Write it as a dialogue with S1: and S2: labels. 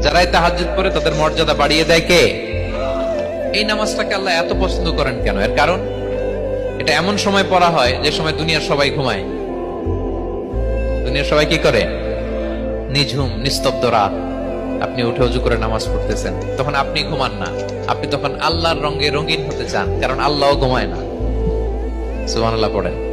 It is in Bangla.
S1: যারাই তাহাজ্জুদ পড়ে তাদের মর্যাদা বাড়িয়ে দেয় কে? এই নামাজটাকে আল্লাহ এত পছন্দ করেন কেন? এর কারণ, এটা এমন সময় পড়া হয় যে সময় দুনিয়ার সবাই ঘুমায়। দুনিয়ার সবাই কি করে? নিঝুম নিস্তব্ধ রাত, আপনি উঠে উজু করে নামাজ পড়তেছেন, তখন আপনি ঘুমান না, আপনি তখন আল্লাহর রঙে রঙিন হতে চান, কারণ আল্লাহও ঘুমায় না। সুবহানাল্লাহ পড়েন।